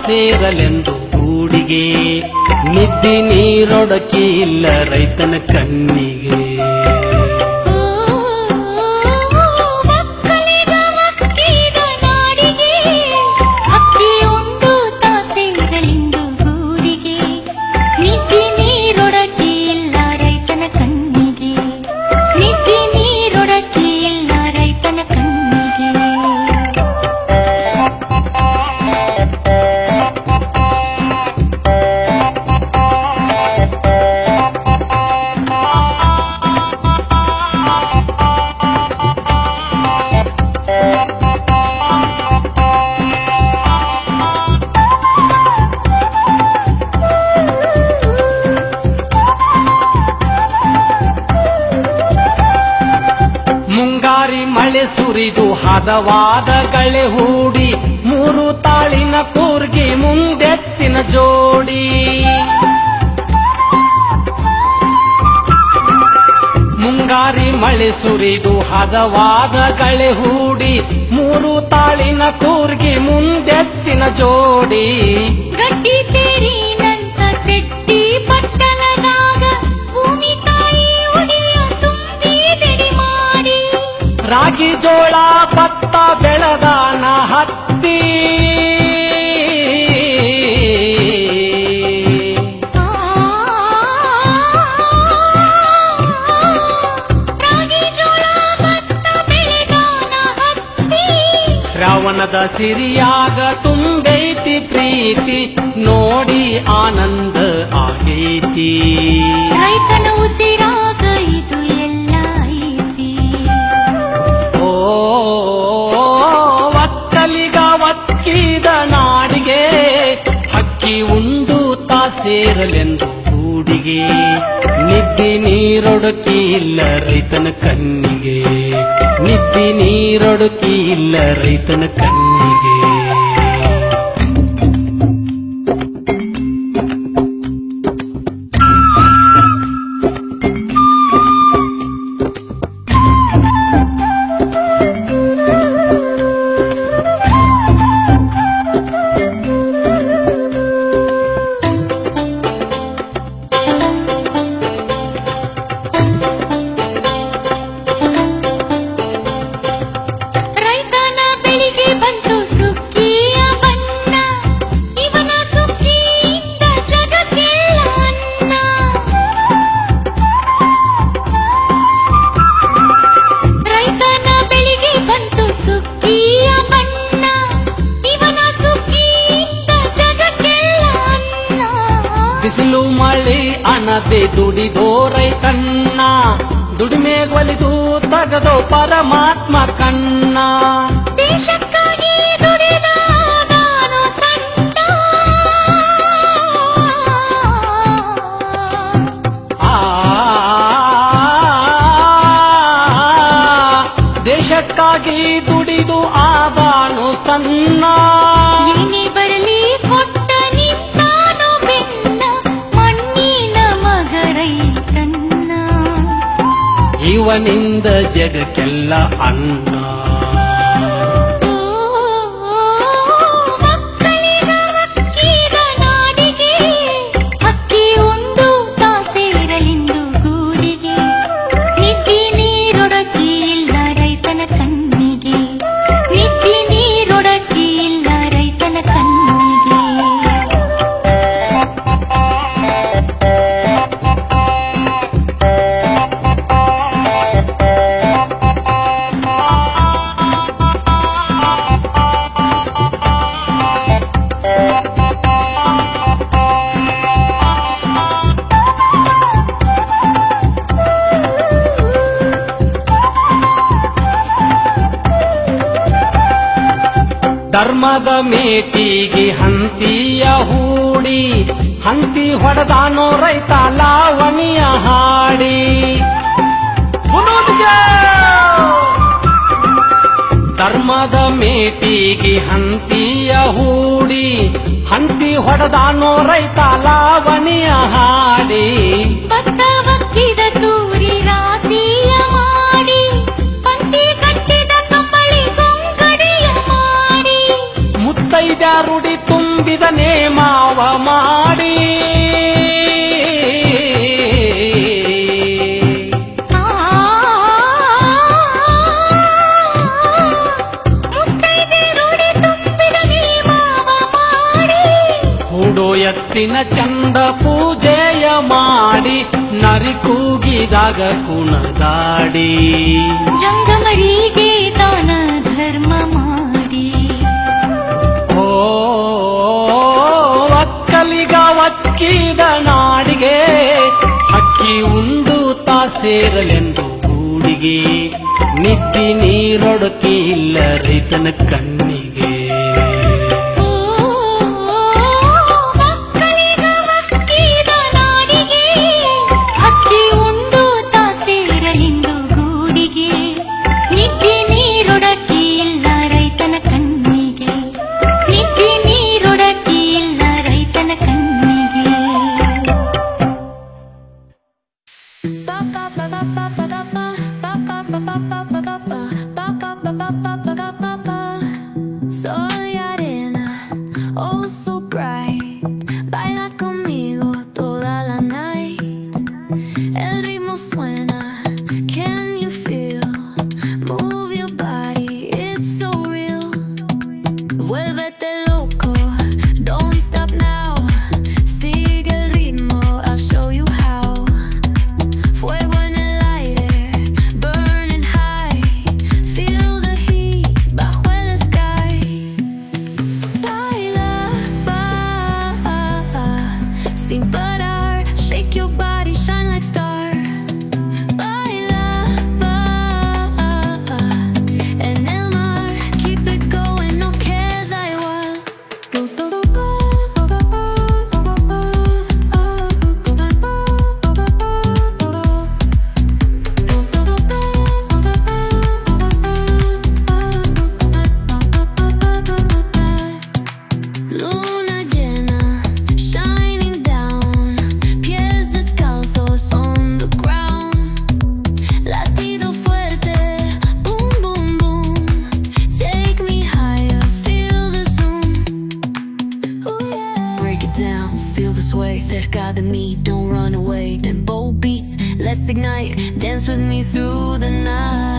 ಸೇರಲೆಂದು ಗೂಡಿಗೆ ನಿದ್ದಿ ನೀರೊಡಕಿ ಇಲ್ಲ ರೈತನ ಕಣ್ಣಿಗೆ. ಸುರಿದು ಹದವಾದ ಗಳೆ ಹೂಡಿ ಮೂರು ತಾಳಿನ ಕೂರ್ಗಿ ಮುಂದೆತ್ತಿನ ಜೋಡಿ. ಮುಂಗಾರಿ ಮಳೆ ಸುರಿದು ಹದವಾದ ಗಳೆ ಹೂಡಿ ಮೂರು ತಾಳಿನ ಕೂರ್ಗಿ ಮುಂದೆತ್ತಿನ ಜೋಡಿ. ಗಟ್ಟಿ ತೇರಿನಂತ ಸೆಟ್ಟಿ ಪಟ್ಟಣದಾಗ ಭೂಮಿ ತಾಯಿ ಉಡಿಯ ತುಂಬಿ ಬೆಡಿ ಮಾಡಿ ರಾಗಿ ಜೋಳ ಭತ್ತ ಬೆಳದಾನ ಹತ್ತಿ. ಶ್ರಾವಣದ ಸಿರಿಯಾಗ ತುಂಬೈತಿ ಪ್ರೀತಿ ನೋಡಿ ಆನಂದ ಆಗೈತಿ. ರೈತನ ಉಸಿರಾಗ ಇದು ಎಲ್ಲ ಐತಿ. ಓ ಒಕ್ಕಲಿಗ ಒಕ್ಕಿದ ನಾಡಿಗೆ ಹಕ್ಕಿ ಉಂಡು ತಾ ಸೇರಲೆಂದು ಗೂಡಿಗೆ ನಿದ್ದಿ ನೀರೊಡಕಿ ಇಲ್ಲ ರೈತನ ಕಣ್ಣಿಗೆ. ನಿದ್ದಿ ನೀರೊಡಕಿ ಇಲ್ಲ ರೈತನ ಕಣ್ಣಿಗೆ. ಬಿಸಿಲು ಮಳೆ ಅನದೆ ದುಡಿದೋ ರೈತನ್ನ ದುಡಿಮೆ ಒಲಿದು ತಗದೋ ಪರಮಾತ್ಮ ಕಣ್ಣ. ದೇಶಕ್ಕಾಗಿ ದುಡಿದ ನಾನು ಸಣ್ಣ ದೇಶಕ್ಕಾಗಿ ದುಡಿದು ಆದಾನು ಸಣ್ಣ. ಏನೇ ಬರಲಿ ಕೊಟ್ಟ ನಿಂತಾನು ಬೆನ್ನ ಮಣ್ಣಿನ ಮಗ ರೈತನ್ನ. ಇವನಿಂದ ಜಗಕ್ಕೆಲ್ಲ ಅನ್ನ. ಮಕ್ಕಳಿಗ ಒಕ್ಕಿದ ನಾಡಿಗೆ ಹಕ್ಕಿ ಉಂಡು ತಾ ಸೇರಲೆಂದು ಗೂಡಿಗೆ ನಿದ್ದಿ ನೀರೊಡಕಿ ಇಲ್ಲ ರೈತನ ಕಣ್ಣಿಗೆ. ನಿದ್ದಿ ನೀರೊಡಕಿ ಇಲ್ಲ ರೈತನ ಕಣ್ಣಿಗೆ. ಧರ್ಮದ ಮೇಟಿಗೆ ಹಂತಿಯ ಹೂಡಿ ಹಂತಿ ಹೊಡೆದಾನೋ ರೈತ ಲಾವಣಿಯ ಹಾಡಿ. ಧರ್ಮದ ಮೇಟಿಗೆ ಹಂತಿಯ ಹೂಡಿ ಹಂತಿ ಹೊಡೆದಾನೋ ರೈತ ಲಾವಣಿಯ ಹಾಡಿ. ಭತ್ತ ಒಕ್ಕಿದ ತೂರಿ ರಾಸಿಯ ಮಾಡಿ ಪಂಕ್ತಿ ಕಟ್ಟಿದ ಕಂಬಳಿ ಗೊಂಗಡಿಯ ಮಾಡಿ ಮುತ್ತೈದ ರುಡಿ ತುಂಬಿದ ರೈತನೇ ಮಾವ ಮಾಡಿ ಹೂಡೋ ಎತ್ತಿನ ಚಂದ ಪೂಜೆಯ ಮಾಡಿ ನರಿ ಕೂಗಿದಾಗ ಕುಣದಾಡಿ ಜಂಗಮರಿಗೆ ದಾನ ಧರ್ಮ ಮಾಡಿ ಓ ಒಕ್ಕಲಿಗ ಒಕ್ಕಿದ ನಾಡಿಗೆ ಅಕ್ಕಿ ಉಂಡು ತಾ ಸೇರಲೆಂದು ಗೂಡಿಗೆ ನಿದ್ದಿ ನೀರೊಡಕಿ ಇಲ್ಲ ರೈತನ ಕಣ್ಣಿಗೆ Soy arena, oh so bright. Baila conmigo toda la night. El ritmo suena, can you feel? Move your body, it's so real. Vuélvete loco, don't stop now. Sigue el ritmo, I'll show you how. Fuego en el aire, burning high. Feel the heat bajo el sky. Baila, sin parar. Shake your body, shine like star. Baila, en el mar. Keep it going, no queda igual. Luna llena, shining down. Pies descalzos on the ground. Latido fuerte, boom, boom, boom. Take me higher, feel the zoom. Ooh, yeah. Break it down, feel the sway. Cerca de mí, don't run away. Tempo beats, let's ignite. Dance with me through the night.